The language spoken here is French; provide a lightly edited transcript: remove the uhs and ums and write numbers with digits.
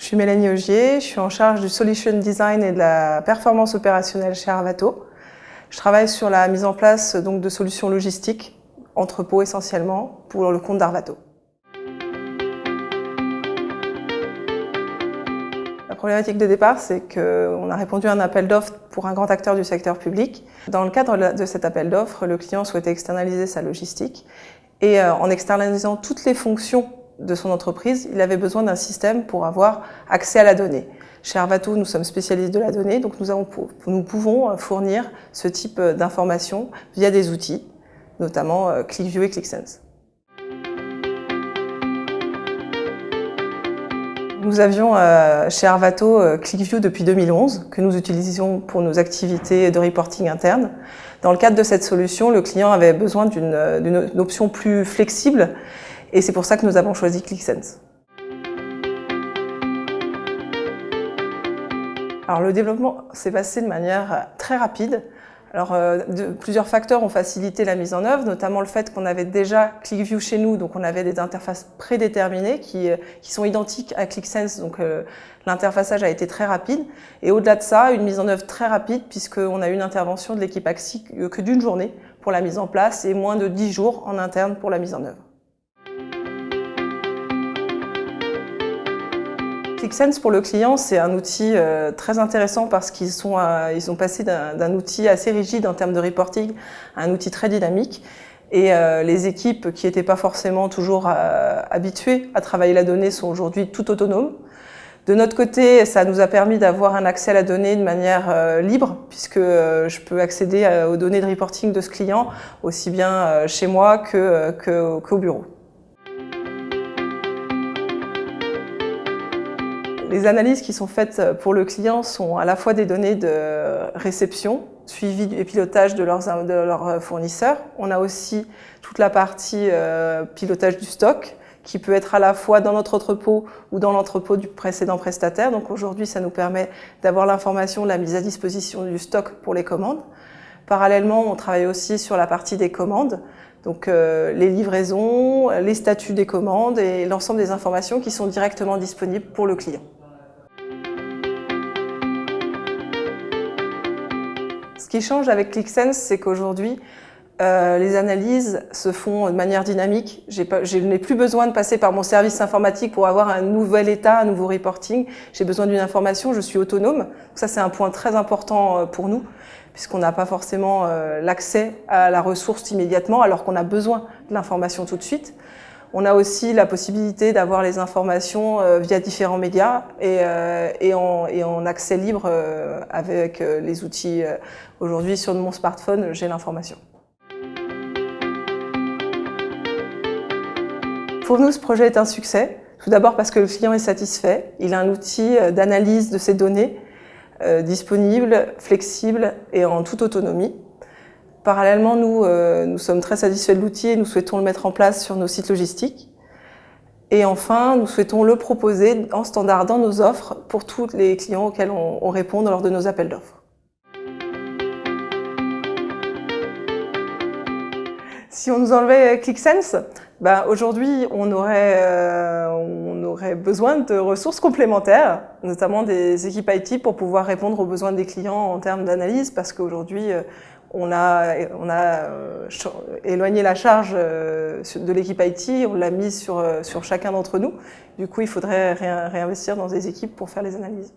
Je suis Mélanie Augier, je suis en charge du Solution Design et de la performance opérationnelle chez Arvato. Je travaille sur la mise en place donc, de solutions logistiques, entrepôts essentiellement, pour le compte d'Arvato. La problématique de départ, c'est qu'on a répondu à un appel d'offres pour un grand acteur du secteur public. Dans le cadre de cet appel d'offres, le client souhaitait externaliser sa logistique et en externalisant toutes les fonctions de son entreprise, il avait besoin d'un système pour avoir accès à la donnée. Chez Arvato, nous sommes spécialistes de la donnée, donc nous pouvons fournir ce type d'informations via des outils, notamment ClickView et ClickSense. Nous avions chez Arvato ClickView depuis 2011, que nous utilisions pour nos activités de reporting interne. Dans le cadre de cette solution, le client avait besoin d'une option plus flexible et c'est pour ça que nous avons choisi ClickSense. Alors, le développement s'est passé de manière très rapide. Alors, plusieurs facteurs ont facilité la mise en œuvre, notamment le fait qu'on avait déjà ClickView chez nous, donc on avait des interfaces prédéterminées qui sont identiques à ClickSense, donc l'interfaçage a été très rapide. Et au-delà de ça, une mise en œuvre très rapide, puisqu'on a eu une intervention de l'équipe AXI que d'une journée pour la mise en place et moins de 10 jours en interne pour la mise en œuvre. ClickSense pour le client, c'est un outil très intéressant parce qu'ils sont passés d'un outil assez rigide en termes de reporting à un outil très dynamique. Et les équipes qui n'étaient pas forcément toujours habituées à travailler la donnée sont aujourd'hui tout autonomes. De notre côté, ça nous a permis d'avoir un accès à la donnée de manière libre, puisque je peux accéder aux données de reporting de ce client aussi bien chez moi qu'au bureau. Les analyses qui sont faites pour le client sont à la fois des données de réception, suivi et pilotage de leurs fournisseurs. On a aussi toute la partie pilotage du stock, qui peut être à la fois dans notre entrepôt ou dans l'entrepôt du précédent prestataire. Donc aujourd'hui, ça nous permet d'avoir l'information de la mise à disposition du stock pour les commandes. Parallèlement, on travaille aussi sur la partie des commandes, donc les livraisons, les statuts des commandes et l'ensemble des informations qui sont directement disponibles pour le client. Ce qui change avec ClickSense, c'est qu'aujourd'hui, les analyses se font de manière dynamique. Je n'ai plus besoin de passer par mon service informatique pour avoir un nouvel état, un nouveau reporting. J'ai besoin d'une information, je suis autonome. Ça, c'est un point très important pour nous, puisqu'on n'a pas forcément l'accès à la ressource immédiatement, alors qu'on a besoin de l'information tout de suite. On a aussi la possibilité d'avoir les informations via différents médias et en accès libre avec les outils. Aujourd'hui, sur mon smartphone, j'ai l'information. Pour nous, ce projet est un succès. Tout d'abord parce que le client est satisfait. Il a un outil d'analyse de ses données disponible, flexible et en toute autonomie. Parallèlement, nous sommes très satisfaits de l'outil et nous souhaitons le mettre en place sur nos sites logistiques. Et enfin, nous souhaitons le proposer en standard dans nos offres pour tous les clients auxquels on répond lors de nos appels d'offres. Si on nous enlevait ClickSense, aujourd'hui, on aurait besoin de ressources complémentaires, notamment des équipes IT pour pouvoir répondre aux besoins des clients en termes d'analyse, parce qu'aujourd'hui, on a éloigné la charge de l'équipe IT, on l'a mise sur chacun d'entre nous. Du coup, il faudrait réinvestir dans des équipes pour faire les analyses.